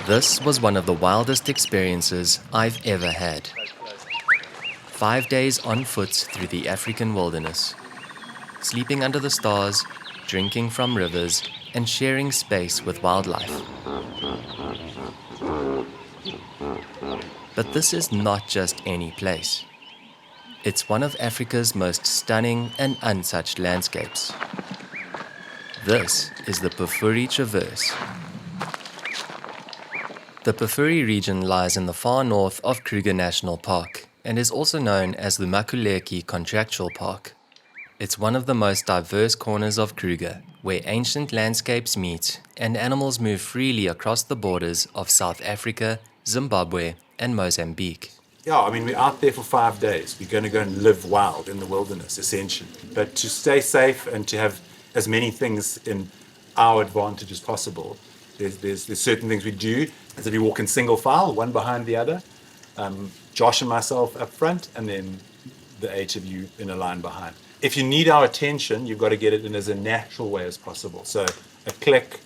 This was one of the wildest experiences I've ever had. 5 days on foot through the African wilderness, sleeping under the stars, drinking from rivers, and sharing space with wildlife. But this is not just any place. It's one of Africa's most stunning and untouched landscapes. This is the Pafuri Traverse. The Pafuri region lies in the far north of Kruger National Park and is also known as the Makuleki Contractual Park. It's one of the most diverse corners of Kruger, where ancient landscapes meet and animals move freely across the borders of South Africa, Zimbabwe, and Mozambique. Yeah, I mean, we're out there for 5 days. We're going to go and live wild in the wilderness, essentially. But to stay safe and to have as many things in our advantage as possible, there's certain things we do. As if we walk in single file, one behind the other. Josh and myself up front, and then the 8 of you in a line behind. If you need our attention, you've got to get it in as a natural way as possible. So a click,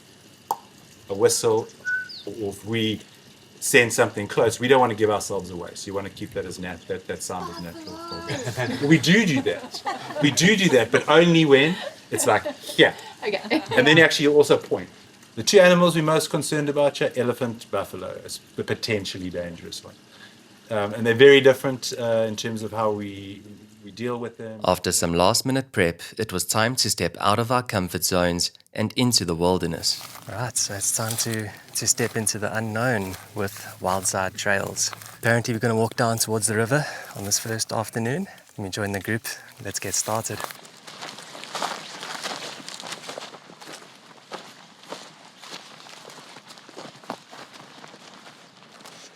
a whistle, or if we send something close, we don't want to give ourselves away. So you want to keep that as that sound as natural as possible. We do that. We do that, but only when it's like, yeah. Okay. And then actually you'll also point. The two animals we're most concerned about are elephant, buffalo, is the potentially dangerous one. And they're very different in terms of how we deal with them. After some last-minute prep, it was time to step out of our comfort zones and into the wilderness. Right, so it's time to step into the unknown with Wildside Trails. Apparently we're going to walk down towards the river on this first afternoon. Let me join the group. Let's get started.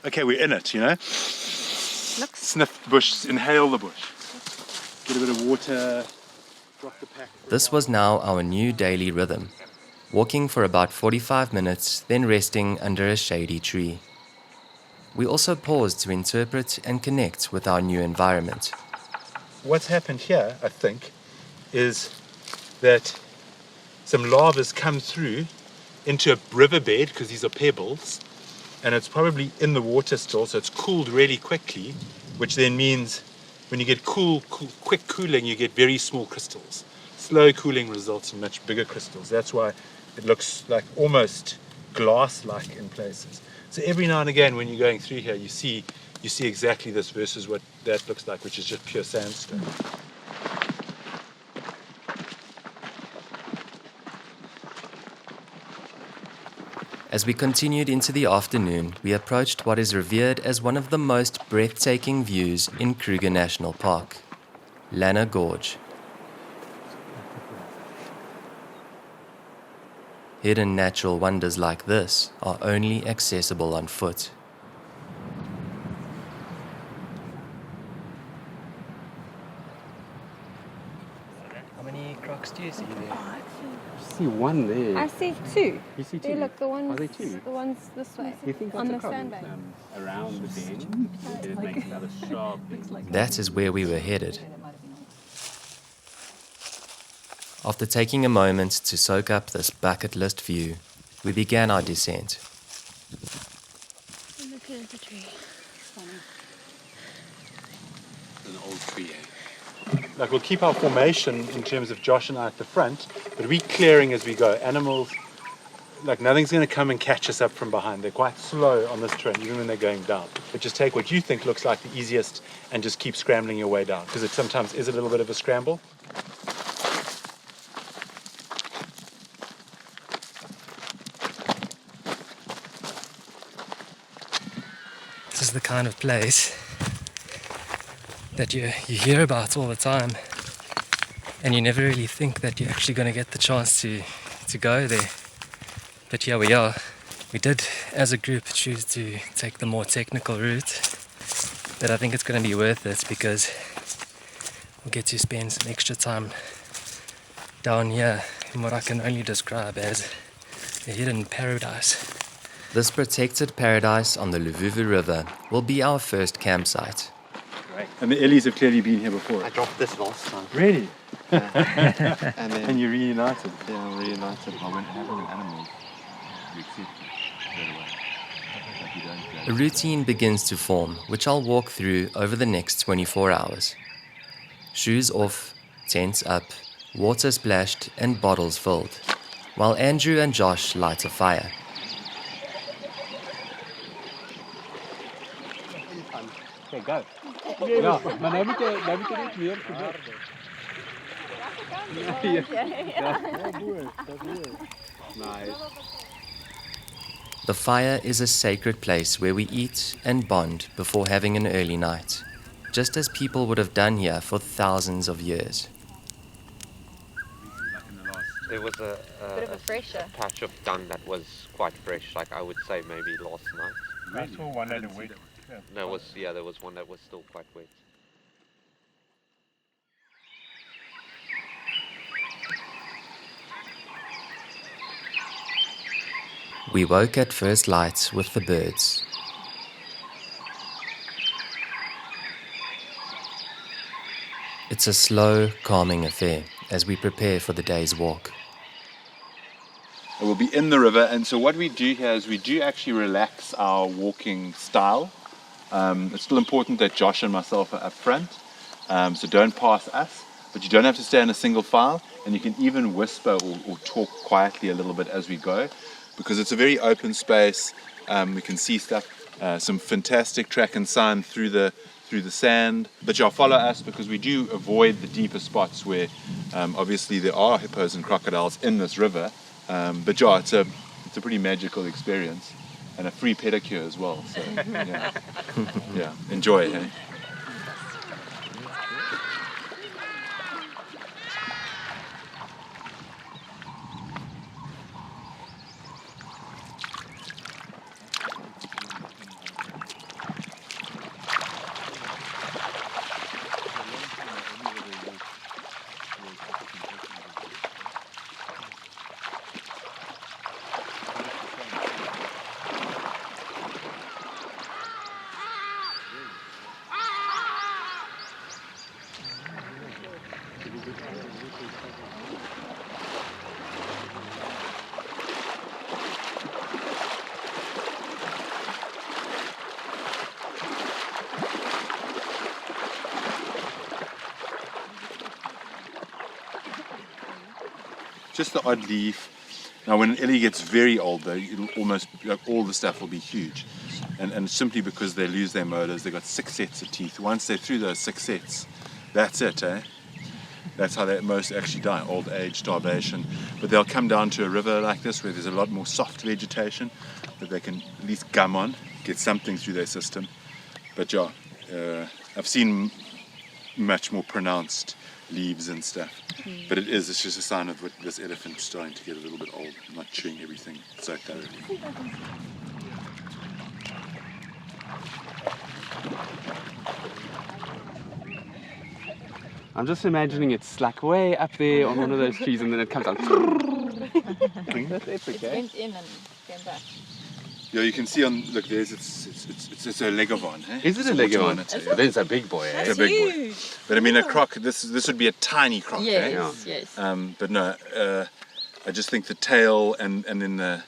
Okay, we're in it, you know. Sniff the bush, inhale the bush. Get a bit of water, drop the pack. This was now our new daily rhythm. Walking for about 45 minutes, then resting under a shady tree. We also paused to interpret and connect with our new environment. What's happened here, I think, is that some lava's come through into a riverbed, because these are pebbles, and it's probably in the water still, so it's cooled really quickly, which then means when you get quick cooling, you get very small crystals. Slow cooling results in much bigger crystals. That's why it looks like almost glass-like in places. So every now and again, when you're going through here, you see exactly this versus what that looks like, which is just pure sandstone. As we continued into the afternoon, we approached what is revered as one of the most breathtaking views in Kruger National Park, Lana Gorge. Hidden natural wonders like this are only accessible on foot. How many crocs do you see there? I see one there. I see two. You see two? They look the ones. Are they two? The ones this way. You think on the that's a problem? sandbank. Around the bend, it makes another sharp. That is where we were headed. After taking a moment to soak up this bucket list view, we began our descent. Look at the tree. An old tree, eh? Like, we'll keep our formation in terms of Josh and I at the front, but we're clearing as we go. Animals, like, nothing's going to come and catch us up from behind. They're quite slow on this terrain, even when they're going down. But just take what you think looks like the easiest and just keep scrambling your way down, because it sometimes is a little bit of a scramble. This is the kind of place that you hear about all the time, and you never really think that you're actually going to get the chance to go there. But here we are. We did, as a group, choose to take the more technical route, but I think it's going to be worth it because we'll get to spend some extra time down here in what I can only describe as a hidden paradise. This protected paradise on the Luvuvu River will be our first campsite. Great. And the Ellies have clearly been here before. I dropped this last time. Really? And then And you're reunited. yeah, I'm reunited. I went having an animal. You accept it straight away. A routine begins to form, which I'll walk through over the next 24 hours. Shoes off, tents up, water splashed and bottles filled, while Andrew and Josh light a fire. Okay, go. Ja, maar nou moet jy net weer probeer. Nice. The fire is a sacred place where we eat and bond before having an early night, just as people would have done here for thousands of years. There was a Bit of a fresher. patch of dung that was quite fresh, like I would say maybe last night. I saw one at a week. There was one that was still quite wet. We woke at first light with the birds. It's a slow, calming affair as we prepare for the day's walk. We'll be in the river, and so what we do here is we do actually relax our walking style. It's still important that Josh and myself are up front, so don't pass us, but you don't have to stay in a single file, and you can even whisper or talk quietly a little bit as we go, because it's a very open space. We can see stuff, some fantastic track and sign through the sand, but you'll follow us because we do avoid the deeper spots where obviously there are hippos and crocodiles in this river. But yeah, it's a pretty magical experience, and a free pedicure as well. So yeah, yeah, enjoy it. Eh? Just the odd leaf. Now when Ellie gets very old though, it'll almost, like, all the stuff will be huge. And simply because they lose their molars, they've got 6 sets of teeth. Once they're through those 6 sets, that's it, eh? That's how they most actually die, old age, starvation. But they'll come down to a river like this where there's a lot more soft vegetation that they can at least gum on, get something through their system. But yeah, I've seen much more pronounced leaves and stuff. But it's just a sign of this elephant starting to get a little bit old, not chewing everything so thoroughly. I'm just imagining it's like way up there on one of those trees, and then it comes out. That's okay. Went in and came back. Yeah, you can see on, look, there's it's a leguan, eh? Is it a leguan? There's a big boy, eh? It's a big boy. But I mean, a croc, this would be a tiny croc, eh? Yes, yes. But no, I just think the tail and then the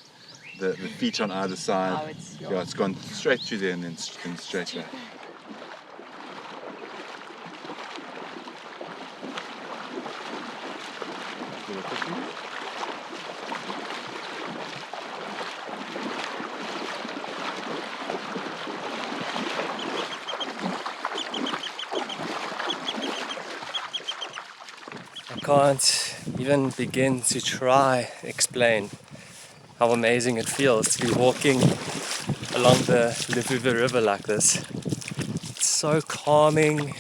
feet on either side, Oh, it's yeah, it's gone straight through there and then straight back. I can't even begin to try explain how amazing it feels to be walking along the Lefeve River like this. It's so calming,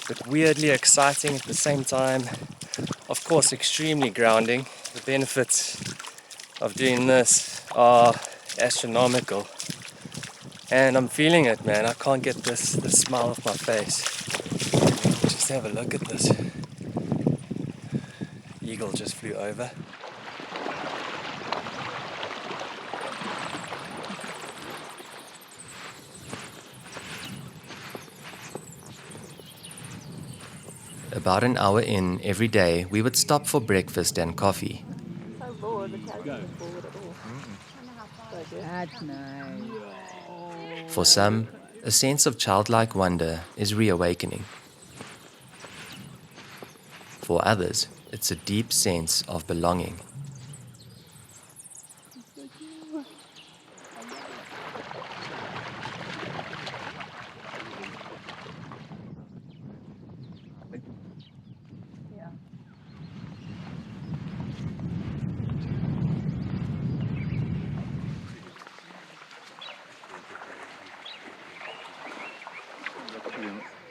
but weirdly exciting at the same time. Of course, extremely grounding. The benefits of doing this are astronomical. And I'm feeling it, man. I can't get this smile off my face. Just have a look at this. Eagle just flew over. About an hour in every day, we would stop for breakfast and coffee. So bored, the cows isn't forward at all. That's nice. For some, a sense of childlike wonder is reawakening. For others, it's a deep sense of belonging.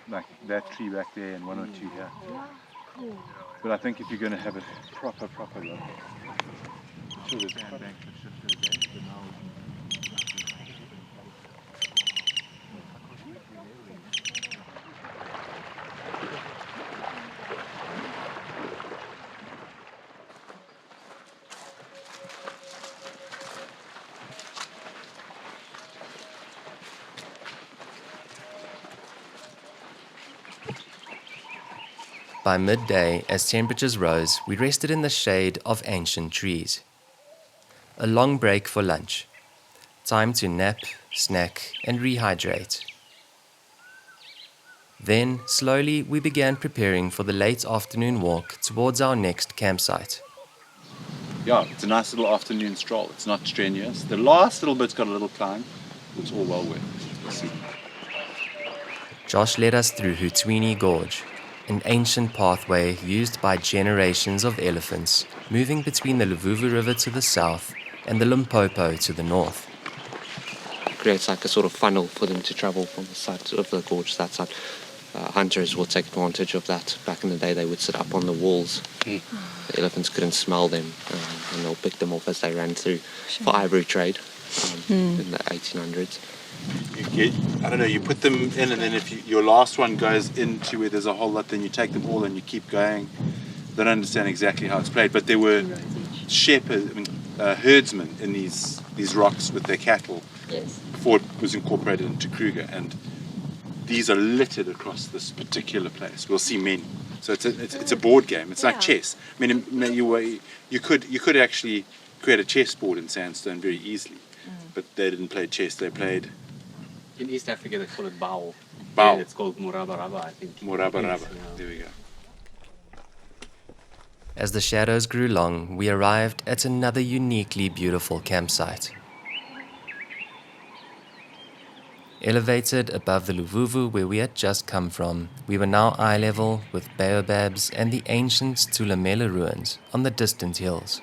Like that tree back there and one or two here. But I think if you're going to have a proper look, sure there's quite By midday, as temperatures rose, we rested in the shade of ancient trees. A long break for lunch. Time to nap, snack, and rehydrate. Then, slowly, we began preparing for the late afternoon walk towards our next campsite. Yeah, it's a nice little afternoon stroll. It's not strenuous. The last little bit's got a little climb. It's all well worth. We'll see. Josh led us through Hutwini Gorge, an ancient pathway used by generations of elephants, moving between the Luvuvu River to the south and the Limpopo to the north. It creates like a sort of funnel for them to travel from the side of the gorge to that side. Hunters will take advantage of that. Back in the day, they would sit up on the walls. The elephants couldn't smell them, and they'll pick them off as they ran through for ivory trade in the 1800s. I don't know, you put them in, and then if your last one goes into where there's a whole lot, then you take them all and you keep going. They don't understand exactly how it's played, but there were herdsmen in these rocks with their cattle before it was incorporated into Kruger, and these are littered across this particular place. We'll see many. So it's a board game. It's like chess. I mean, you could actually create a chessboard in sandstone very easily, but they didn't play chess. They played. In East Africa, they call it bao. Bao. Yeah, it's called murabaraba, I think. Murabaraba. Yes, yeah. There we go. As the shadows grew long, we arrived at another uniquely beautiful campsite. Elevated above the Luvuvu where we had just come from, we were now eye level with baobabs and the ancient Tulamela ruins on the distant hills.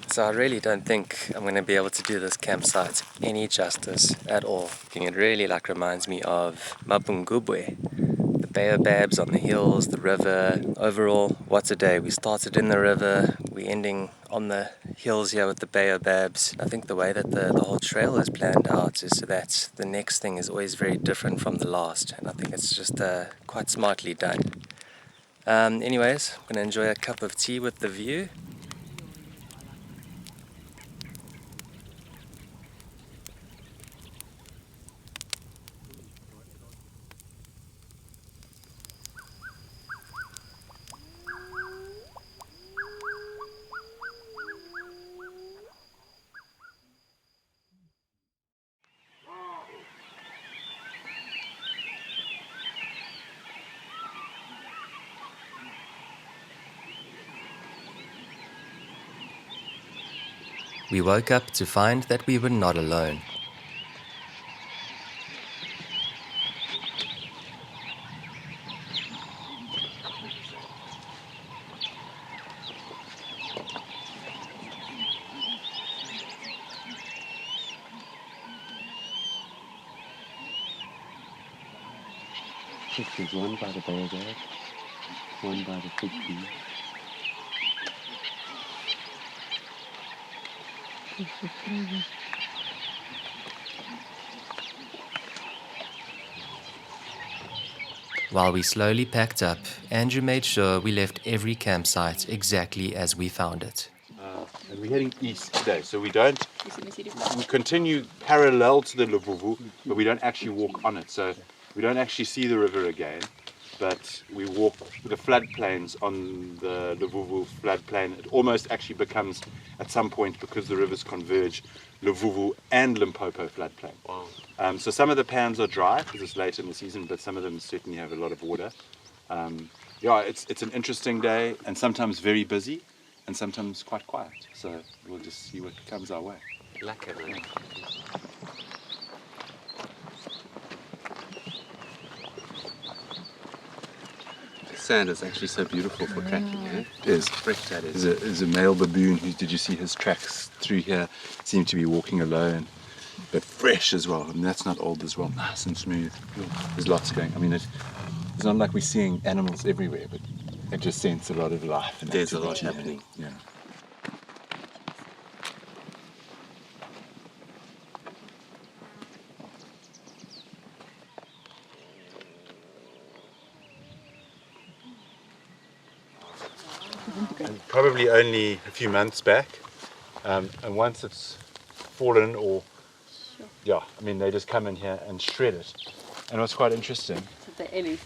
So I really don't think I'm going to be able to do this campsite any justice at all. It really reminds me of Mapungubwe. The baobabs on the hills, the river. Overall, what's a day? We started in the river, we're ending on the hills here with the baobabs. I think the way that the whole trail is planned out is so that the next thing is always very different from the last. And I think it's just quite smartly done. Anyways, I'm going to enjoy a cup of tea with the view. We woke up to find that we were not alone. There's one by the baobab, one by the fig tree. While we slowly packed up, Andrew made sure we left every campsite exactly as we found it. And we're heading east today, so we continue parallel to the Luvuvu, but we don't actually walk on it, so we don't actually see the river again. but we walk the floodplains on the Luvuvu floodplain. It almost actually becomes, at some point, because the rivers converge, Luvuvu and Limpopo floodplain. Wow. So some of the pans are dry because it's late in the season, but some of them certainly have a lot of water. Yeah, it's an interesting day, and sometimes very busy, and sometimes quite quiet. So we'll just see what comes our way. Lekker, man. The sand is actually so beautiful for tracking, eh? It is. Fresh that is. There's a male baboon who, did you see his tracks through here? Seem to be walking alone, but fresh as well. I mean, that's not old as well, nice and smooth. There's lots going. I mean, it's not like we're seeing animals everywhere, but I just sense a lot of life. And There's a lot activity. happening. Yeah. And probably only a few months back, and once it's fallen, or yeah, I mean, they just come in here and shred it. And what's quite interesting, The Ellie.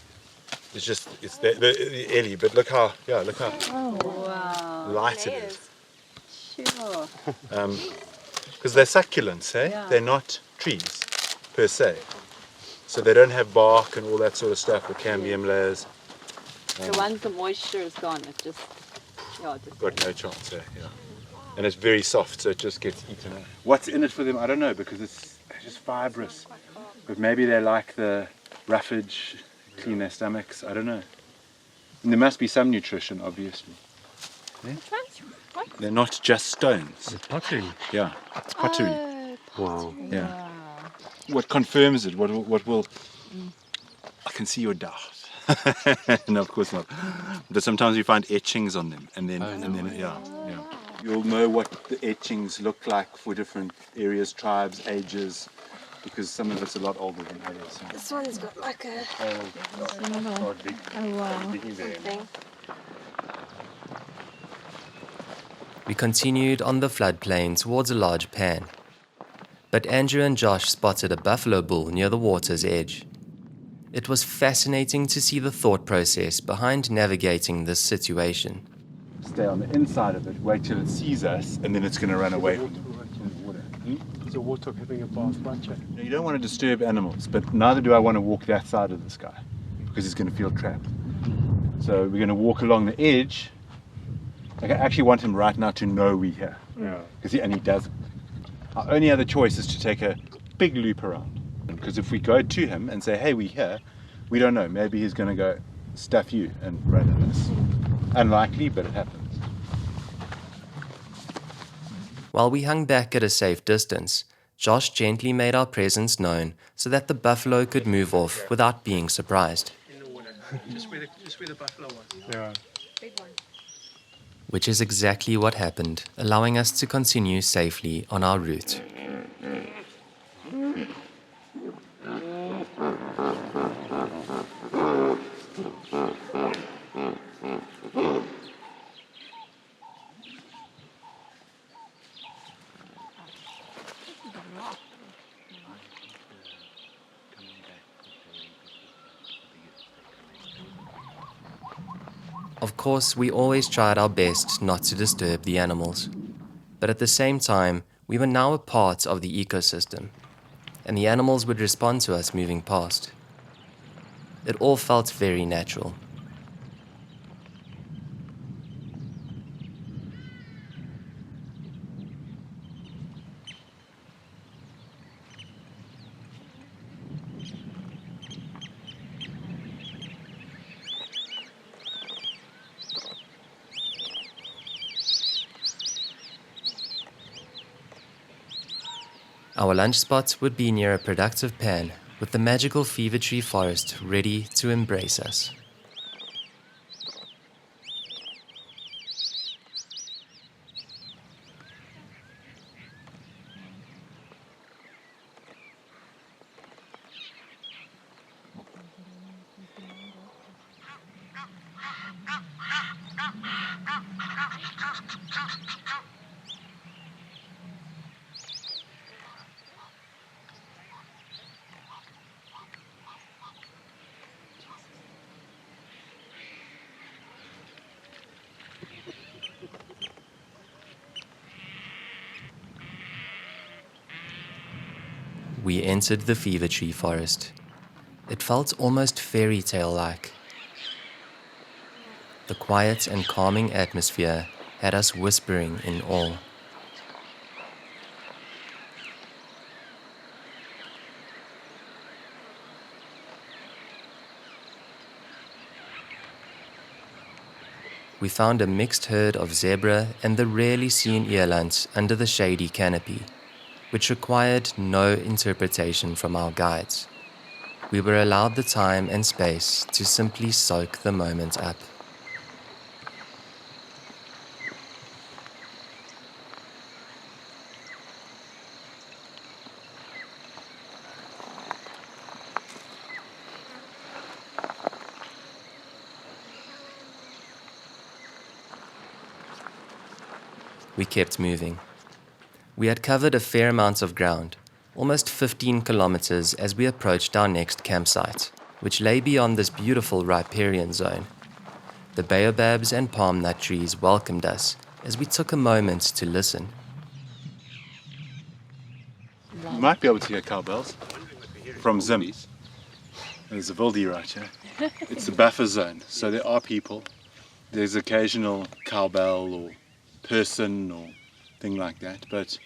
it's the ellie, but look how Wow. light it is. Sure. Because they're succulents, eh? Yeah. They're not trees per se, so they don't have bark and all that sort of stuff, or cambium layers. So once the moisture is gone, it just, Got no chance, eh? Yeah. And it's very soft, so it just gets eaten up. What's in it for them, I don't know, because it's just fibrous. But maybe they like the roughage, clean their stomachs, I don't know. And there must be some nutrition, obviously. Yeah? They're not just stones. It's pottery. Yeah, it's pottery. Wow. Yeah. What confirms it? What will? I can see your doubt. No, of course not. But sometimes you find etchings on them, and then yeah. You'll know what the etchings look like for different areas, tribes, ages, because some of it's a lot older than others. So. This one's got like a Big. thing. We continued on the floodplain towards a large pan. But Andrew and Josh spotted a buffalo bull near the water's edge. It was fascinating to see the thought process behind navigating this situation. Stay on the inside of it, wait till it sees us, and then it's going to run away from the water. Is a warthog having a bath watcher? You don't want to disturb animals, but neither do I want to walk that side of this guy, because he's going to feel trapped. So we're going to walk along the edge. Like, I actually want him right now to know we're here, because he doesn't. Our only other choice is to take a big loop around. Because if we go to him and say, hey, we're here, we don't know. Maybe he's going to go, stuff you, and run at us. Unlikely, but it happens. While we hung back at a safe distance, Josh gently made our presence known so that the buffalo could move off without being surprised. In the water. Just where the buffalo was. Yeah. Which is exactly what happened, allowing us to continue safely on our route. Of course, we always tried our best not to disturb the animals. But at the same time, we were now a part of the ecosystem, and the animals would respond to us moving past. It all felt very natural. Our lunch spot would be near a productive pan with the magical fever tree forest ready to embrace us. we entered the fever tree forest. It felt almost fairy tale-like. The quiet and calming atmosphere had us whispering in awe. We found a mixed herd of zebra and the rarely seen earlunts under the shady canopy, which required no interpretation from our guides. We were allowed the time and space to simply soak the moment up. We kept moving. We had covered a fair amount of ground, almost 15 kilometers as we approached our next campsite, which lay beyond this beautiful riparian zone. The baobabs and palm nut trees welcomed us as we took a moment to listen. You might be able to hear cowbells from Zim. There's a wildy right here. It's a buffer zone, so there are people. There's occasional cowbell or person or thing like that, but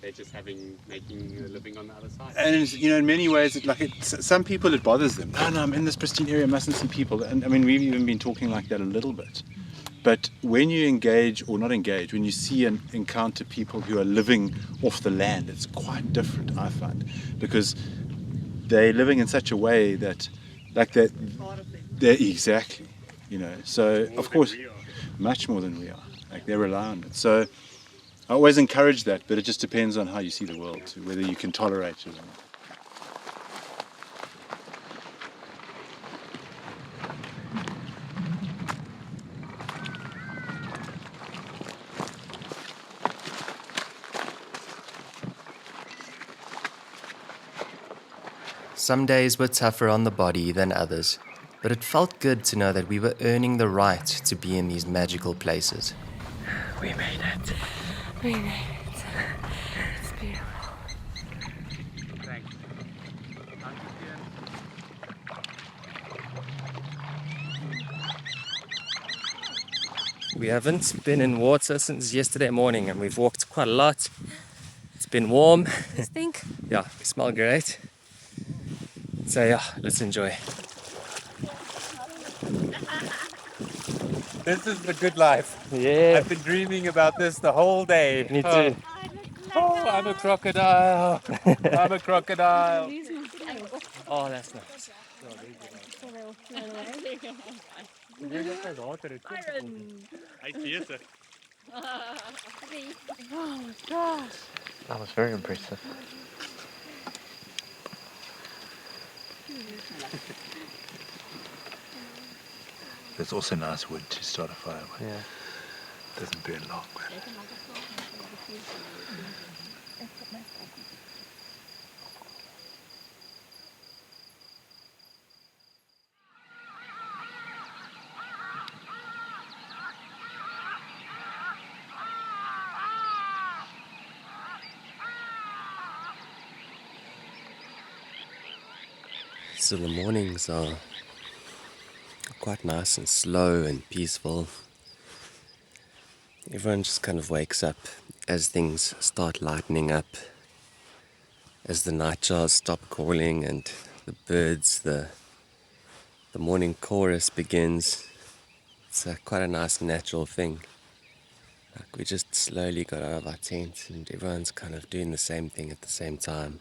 They're just making a living on the other side. and you know, in many ways, some people it bothers them. No, I'm in this pristine area, mustn't see people. And I mean, we've even been talking like that a little bit. But when you engage or not engage, when you see and encounter people who are living off the land, it's quite different, I find, because they're living in such a way that, like they're exactly, you know. So of course, much more than we are. Like they rely on it. So I always encourage that, but it just depends on how you see the world, whether you can tolerate it or not. Some days were tougher on the body than others, but it felt good to know that we were earning the right to be in these magical places. We made it. We made it. It's beautiful. We haven't been in water since yesterday morning and we've walked quite a lot. It's been warm. You stink? Yeah, we smell great. So yeah, let's enjoy. This is the good life. Yeah, I've been dreaming about this the whole day. me too. Oh, I'm a crocodile. I'm a crocodile. Oh, that's nice. Oh my gosh. That was very impressive. It's also nice wood to start a fire with. Yeah. It doesn't burn long. But So the mornings are quite nice and slow and peaceful. Everyone just kind of wakes up as things start lightening up, as the nightjars stop calling and the birds, the morning chorus begins. It's quite a nice natural thing. Like we just slowly got out of our tent and everyone's kind of doing the same thing at the same time.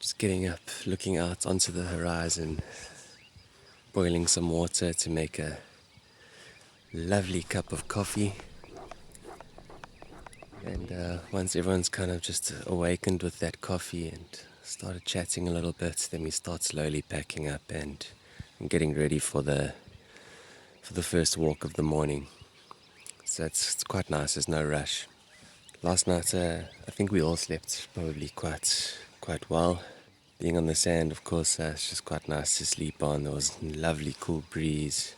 Just getting up, looking out onto the horizon, boiling some water to make a lovely cup of coffee. And once everyone's kind of just awakened with that coffee and started chatting a little bit, then we start slowly packing up and getting ready for the first walk of the morning. So it's quite nice, there's no rush. Last night, I think we all slept probably quite well. Being on the sand, of course, it's just quite nice to sleep on. There was a lovely cool breeze.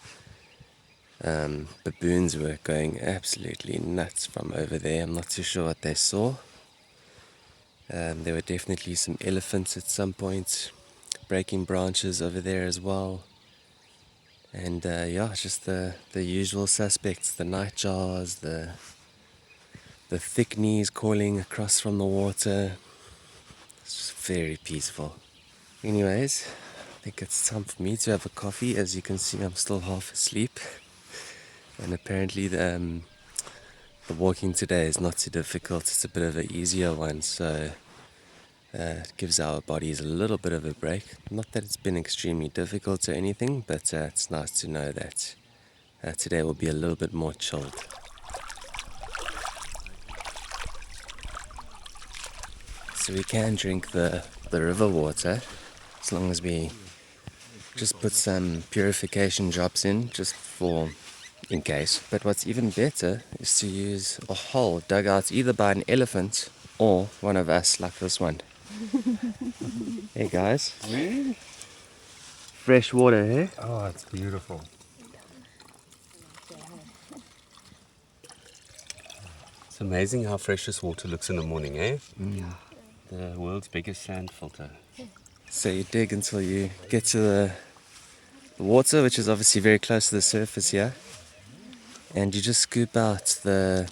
Baboons were going absolutely nuts from over there. I'm not too sure what they saw. There were definitely some elephants at some point, breaking branches over there as well. And just the usual suspects, the nightjars, the thick knees calling across from the water. It's just very peaceful. Anyways, I think it's time for me to have a coffee. As you can see, I'm still half asleep. And apparently the walking today is not too difficult. It's a bit of an easier one, so it gives our bodies a little bit of a break. Not that it's been extremely difficult or anything, but it's nice to know that today will be a little bit more chilled. So we can drink the river water as long as we just put some purification drops in, just for in case. But what's even better is to use a hole dug out either by an elephant or one of us, like this one. Hey guys. Fresh water, eh? Oh, it's beautiful. It's amazing how fresh this water looks in the morning, eh? The world's biggest sand filter. So you dig until you get to the water, which is obviously very close to the surface here, and you just scoop out the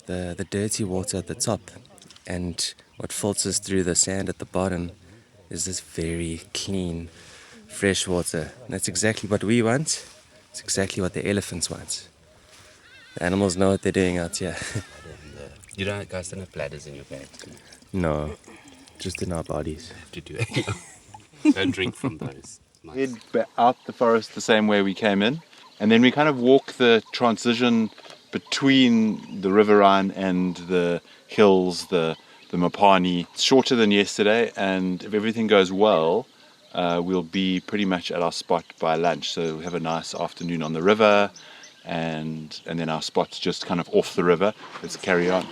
dirty water at the top, and what filters through the sand at the bottom is this very clean, fresh water. And that's exactly what we want. It's exactly what the elephants want. The animals know what they're doing out here. You guys don't have bladders in your bags. No, just in our bodies. To do it. Don't drink from those. Head out the forest the same way we came in, and then we kind of walk the transition between the riverine and the hills, the Mopani. It's shorter than yesterday, and if everything goes well, we'll be pretty much at our spot by lunch. So we have a nice afternoon on the river, and then our spot's just kind of off the river. Let's carry on.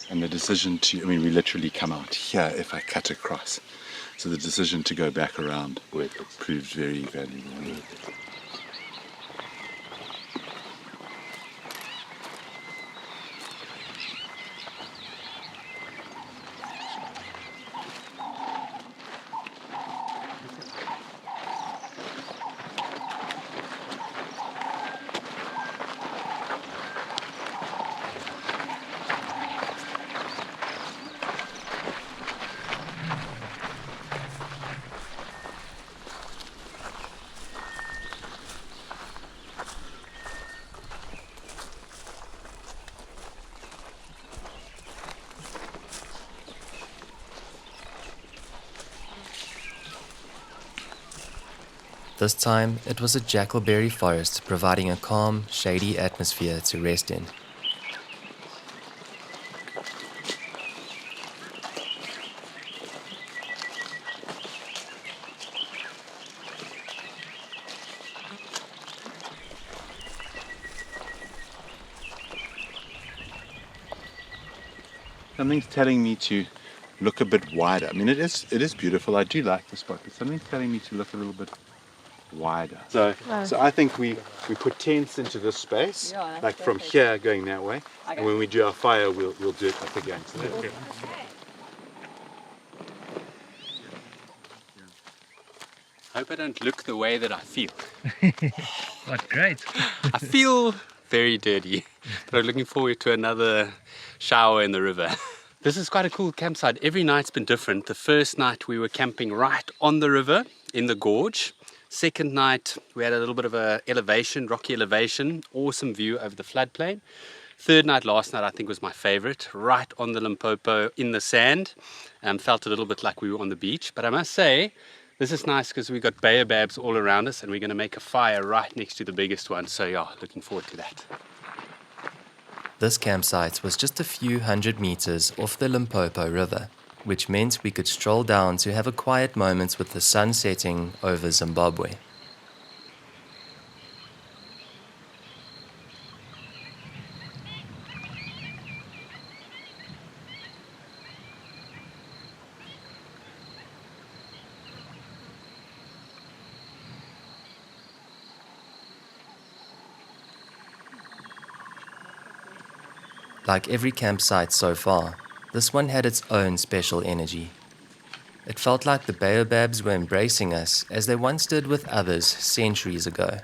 And the decision we literally come out here if I cut across. So the decision to go back around proved very valuable. This time, it was a jackalberry forest providing a calm, shady atmosphere to rest in. Something's telling me to look a bit wider. I mean, it is beautiful. I do like the spot, but something's telling me to look a little bit wider. So I think we put tents into this space, like from here going that way, and when we do our fire, we'll do it up again. So that's good. I hope I don't look the way that I feel. What great! I feel very dirty, but I'm looking forward to another shower in the river. This is quite a cool campsite. Every night's been different. The first night we were camping right on the river in the gorge. Second night we had a little bit of a elevation, rocky elevation, awesome view over the floodplain. Third night, last night, I think was my favorite, right on the Limpopo in the sand. Felt a little bit like we were on the beach, but I must say this is nice because we got baobabs all around us and we're going to make a fire right next to the biggest one. So yeah, looking forward to that. This campsite was just a few hundred meters off the Limpopo River, which meant we could stroll down to have a quiet moment with the sun setting over Zimbabwe. Like every campsite so far, this one had its own special energy. It felt like the baobabs were embracing us as they once did with others centuries ago.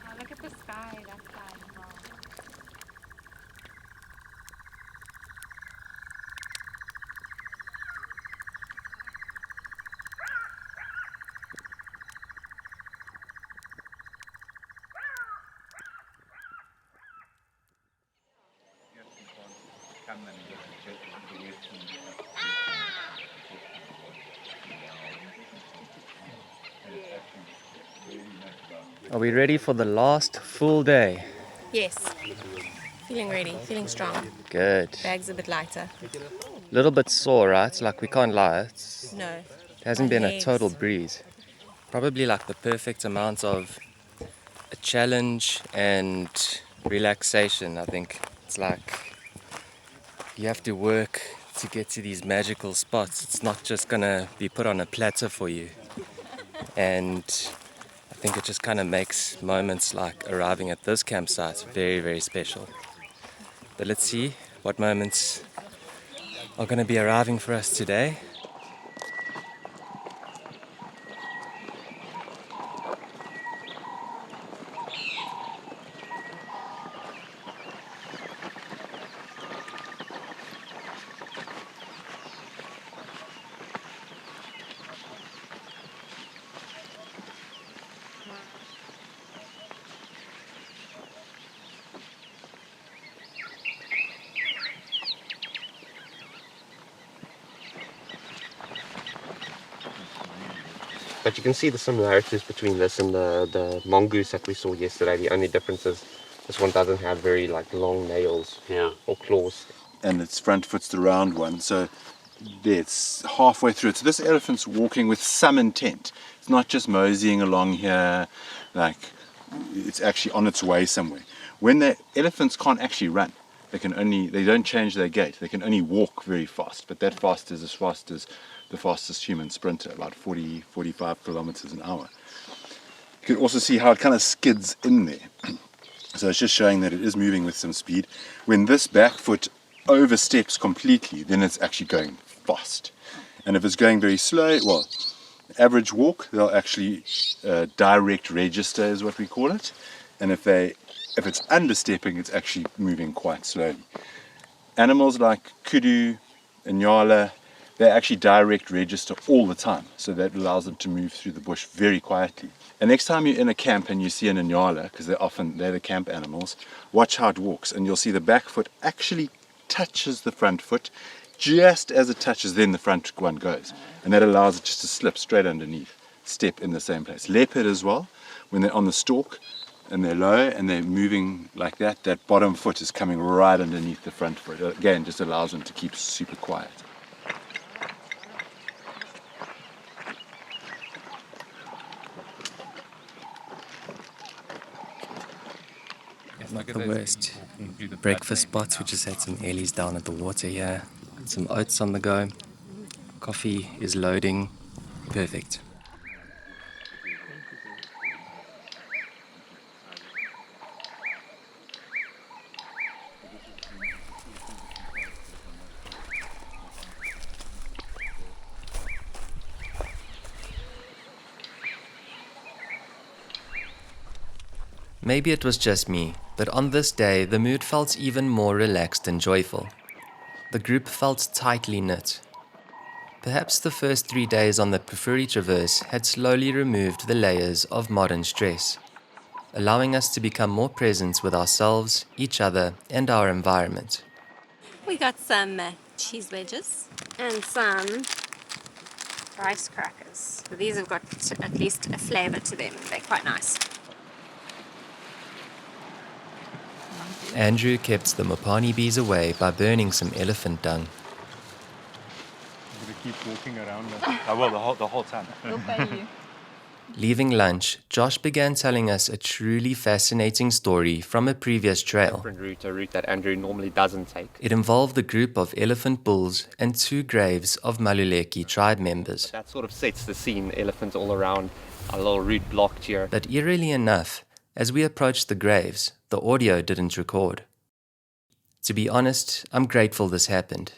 Oh, look at the sky that side as well. Are we ready for the last full day? Yes. Feeling ready, feeling strong. Good. Bag's a bit lighter. Little bit sore, right? Like we can't lie. No. It hasn't My been a legs. total breeze. Probably like the perfect amount of a challenge and relaxation, I think. It's like you have to work to get to these magical spots. It's not just gonna be put on a platter for you. And I think it just kind of makes moments like arriving at this campsite very, very special. But let's see what moments are going to be arriving for us today. But you can see the similarities between this and the mongoose that we saw yesterday. The only difference is this one doesn't have very like long nails or claws. And its front foot's the round one, so it's halfway through it. So this elephant's walking with some intent. It's not just moseying along here, like it's actually on its way somewhere. When the elephants can't actually run, they don't change their gait. They can only walk very fast, but that fast is as fast as the fastest human sprinter, about 45 kilometers an hour. You can also see how it kind of skids in there. So it's just showing that it is moving with some speed. When this back foot oversteps completely, then it's actually going fast. And if it's going very slow, well, average walk, they'll actually direct register is what we call it. And if it's understepping, it's actually moving quite slowly. Animals like kudu and nyala, they actually direct register all the time, so that allows them to move through the bush very quietly. And next time you're in a camp and you see an nyala, because they're the camp animals, watch how it walks, and you'll see the back foot actually touches the front foot. Just as it touches, then the front one goes, and that allows it just to slip straight underneath, step in the same place. Leopard as well, when they're on the stalk and they're low and they're moving like that, that bottom foot is coming right underneath the front foot. Again, just allows them to keep super quiet. Not the worst. Breakfast spots, we just had some Ellie's down at the water here. Some oats on the go. Coffee is loading. Perfect. Maybe it was just me, but on this day the mood felt even more relaxed and joyful. The group felt tightly knit. Perhaps the first 3 days on the Pafuri Traverse had slowly removed the layers of modern stress, allowing us to become more present with ourselves, each other, and our environment. We got some cheese wedges and some rice crackers. These have got at least a flavor to them. They're quite nice. Andrew kept the Mopani bees away by burning some elephant dung. I'm gonna keep walking around. I will the whole time. We'll pay you. Leaving lunch, Josh began telling us a truly fascinating story from a previous trail. Different route, a route that Andrew normally doesn't take. It involved a group of elephant bulls and 2 graves of Maluleki tribe members. That sort of sets the scene, elephants all around, a little route blocked here. But eerily enough, as we approached the graves, the audio didn't record. To be honest, I'm grateful this happened.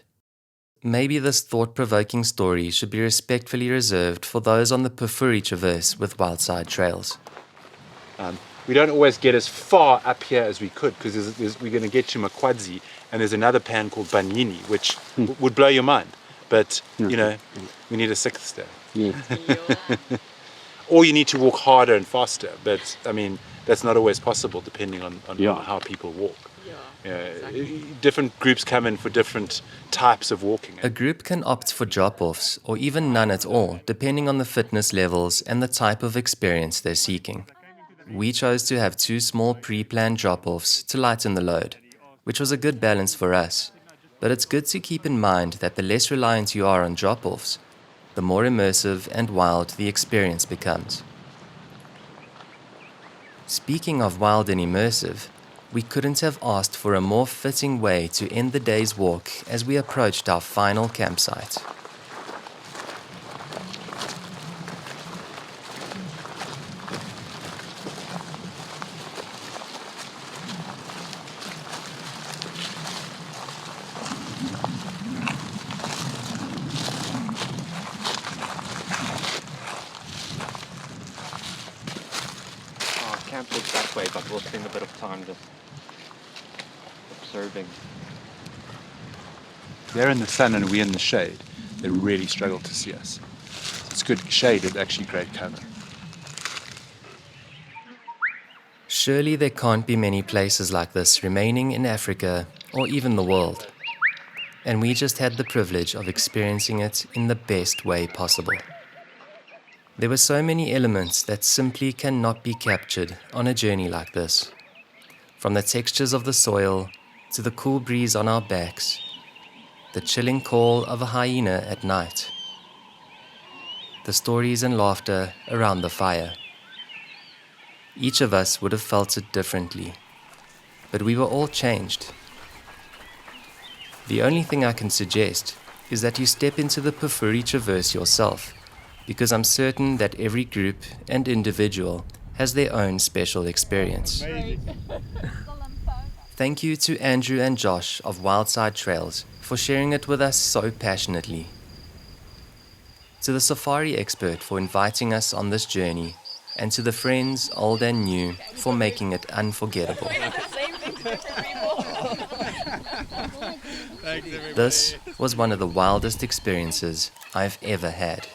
Maybe this thought-provoking story should be respectfully reserved for those on the Pafuri Traverse with Wildside Trails. We don't always get as far up here as we could because we're going to get to Makwadzi, and there's another pan called Banyini, which would blow your mind. But, you know, we need a 6th day. Or you need to walk harder and faster. But, I mean, that's not always possible depending on how people walk. Exactly. Different groups come in for different types of walking. A group can opt for drop-offs or even none at all, depending on the fitness levels and the type of experience they're seeking. We chose to have 2 small pre-planned drop-offs to lighten the load, which was a good balance for us. But it's good to keep in mind that the less reliant you are on drop-offs, the more immersive and wild the experience becomes. Speaking of wild and immersive, we couldn't have asked for a more fitting way to end the day's walk as we approached our final campsite. Camp looks that way, but we'll spend a bit of time just observing. They're in the sun and we're in the shade. They really struggle to see us. It's good shade is actually great cover. Surely there can't be many places like this remaining in Africa or even the world. And we just had the privilege of experiencing it in the best way possible. There were so many elements that simply cannot be captured on a journey like this. From the textures of the soil, to the cool breeze on our backs, the chilling call of a hyena at night, the stories and laughter around the fire. Each of us would have felt it differently, but we were all changed. The only thing I can suggest is that you step into the Pafuri Traverse yourself, because I'm certain that every group and individual has their own special experience. Thank you to Andrew and Josh of Wildside Trails for sharing it with us so passionately. To the safari expert for inviting us on this journey, and to the friends, old and new, for making it unforgettable. This was one of the wildest experiences I've ever had.